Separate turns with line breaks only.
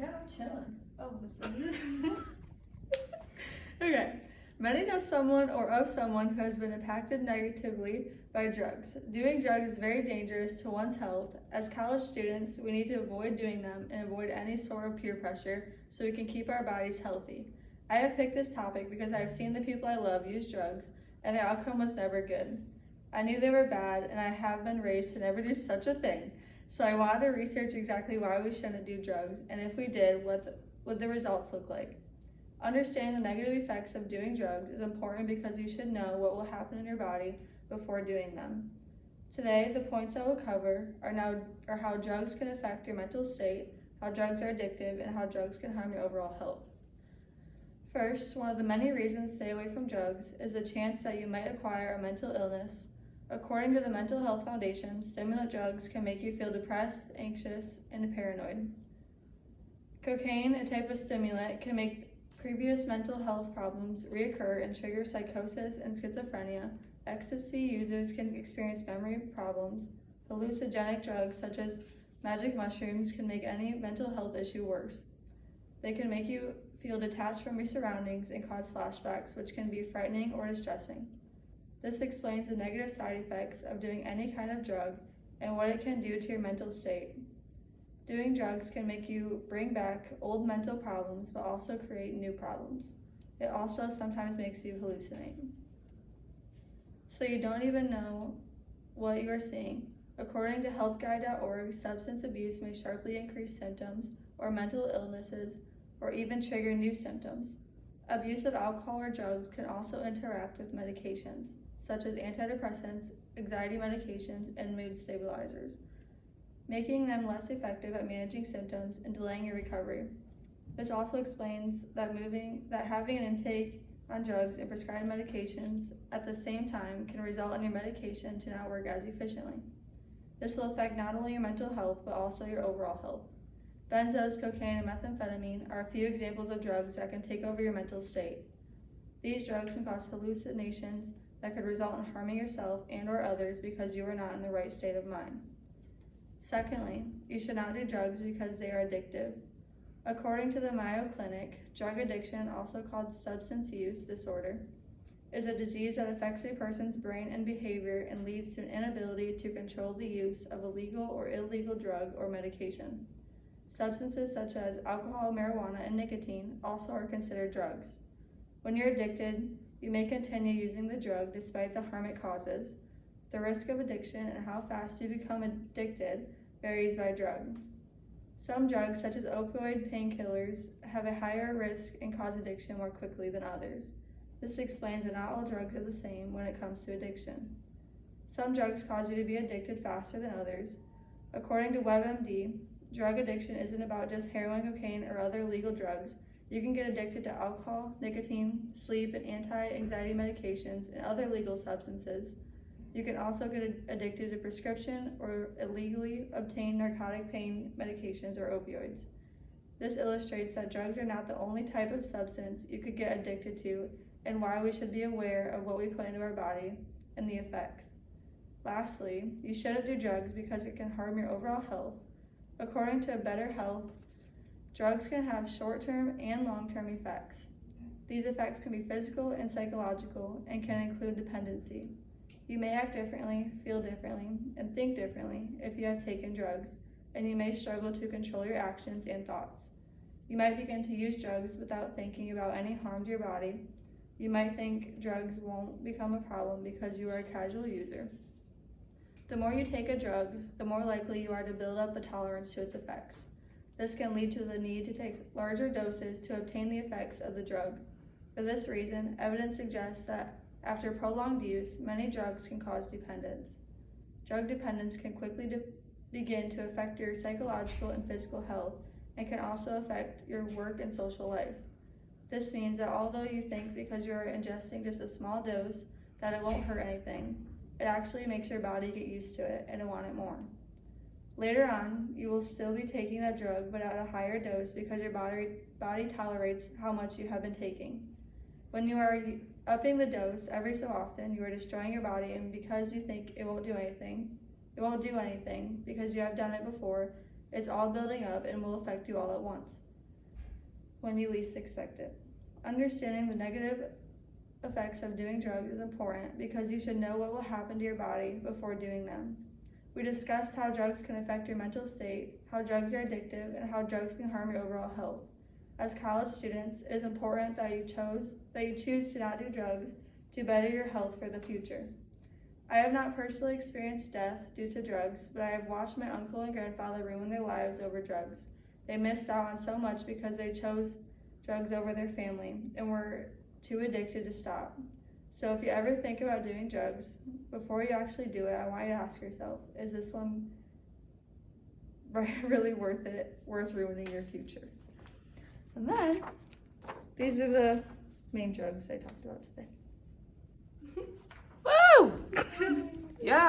Yeah, I'm chilling.
Oh, okay. Many know someone or of someone who has been impacted negatively by drugs. Doing drugs is very dangerous to one's health. As college students, we need to avoid doing them and avoid any sort of peer pressure so we can keep our bodies healthy. I have picked this topic because I have seen the people I love use drugs, and the outcome was never good. I knew they were bad, and I have been raised to never do such a thing. So I wanted to research exactly why we shouldn't do drugs, and if we did, what would the results look like. Understanding the negative effects of doing drugs is important because you should know what will happen in your body before doing them. Today, the points I will cover are how drugs can affect your mental state, how drugs are addictive, and how drugs can harm your overall health. First, one of the many reasons to stay away from drugs is the chance that you might acquire a mental illness. According to the Mental Health Foundation, stimulant drugs can make you feel depressed, anxious, and paranoid. Cocaine, a type of stimulant, can make previous mental health problems reoccur and trigger psychosis and schizophrenia. Ecstasy users can experience memory problems. Hallucinogenic drugs such as magic mushrooms can make any mental health issue worse. They can make you feel detached from your surroundings and cause flashbacks, which can be frightening or distressing. This explains the negative side effects of doing any kind of drug and what it can do to your mental state. Doing drugs can make you bring back old mental problems, but also create new problems. It also sometimes makes you hallucinate. So you don't even know what you are seeing. According to helpguide.org, substance abuse may sharply increase symptoms or mental illnesses or even trigger new symptoms. Abuse of alcohol or drugs can also interact with medications, such as antidepressants, anxiety medications, and mood stabilizers, making them less effective at managing symptoms and delaying your recovery. This also explains that having an intake on drugs and prescribed medications at the same time can result in your medication to not work as efficiently. This will affect not only your mental health, but also your overall health. Benzos, cocaine, and methamphetamine are a few examples of drugs that can take over your mental state. These drugs can cause hallucinations that could result in harming yourself and or others because you are not in the right state of mind. Secondly, you should not do drugs because they are addictive. According to the Mayo Clinic, drug addiction, also called substance use disorder, is a disease that affects a person's brain and behavior and leads to an inability to control the use of a legal or illegal drug or medication. Substances such as alcohol, marijuana, and nicotine also are considered drugs. When you're addicted, you may continue using the drug despite the harm it causes. The risk of addiction and how fast you become addicted varies by drug. Some drugs, such as opioid painkillers, have a higher risk and cause addiction more quickly than others. This explains that not all drugs are the same when it comes to addiction. Some drugs cause you to be addicted faster than others. According to WebMD, drug addiction isn't about just heroin, cocaine, or other legal drugs. You can get addicted to alcohol, nicotine, sleep, and anti-anxiety medications and other legal substances. You can also get addicted to prescription or illegally obtained narcotic pain medications or opioids. This illustrates that drugs are not the only type of substance you could get addicted to and why we should be aware of what we put into our body and the effects. Lastly, you shouldn't do drugs because it can harm your overall health. According to Better Health, drugs can have short-term and long-term effects. These effects can be physical and psychological and can include dependency. You may act differently, feel differently, and think differently if you have taken drugs, and you may struggle to control your actions and thoughts. You might begin to use drugs without thinking about any harm to your body. You might think drugs won't become a problem because you are a casual user. The more you take a drug, the more likely you are to build up a tolerance to its effects. This can lead to the need to take larger doses to obtain the effects of the drug. For this reason, evidence suggests that after prolonged use, many drugs can cause dependence. Drug dependence can quickly begin to affect your psychological and physical health and can also affect your work and social life. This means that although you think because you are ingesting just a small dose that it won't hurt anything, it actually makes your body get used to it and want it more. Later on, you will still be taking that drug but at a higher dose because your body tolerates how much you have been taking. When you are upping the dose every so often, you are destroying your body, and because you think it won't do anything because you have done it before, it's all building up and will affect you all at once. when you least expect it. Understanding the negative effects of doing drugs is important because you should know what will happen to your body before doing them. We discussed how drugs can affect your mental state, how drugs are addictive, and how drugs can harm your overall health. As college students, it is important that you choose to not do drugs to better your health for the future. I have not personally experienced death due to drugs, but I have watched my uncle and grandfather ruin their lives over drugs. They missed out on so much because they chose drugs over their family and were too addicted to stop. So if you ever think about doing drugs, before you actually do it, I want you to ask yourself, is this one really worth it, worth ruining your future? And then, these are the main drugs I talked about today.
Woo! Yeah.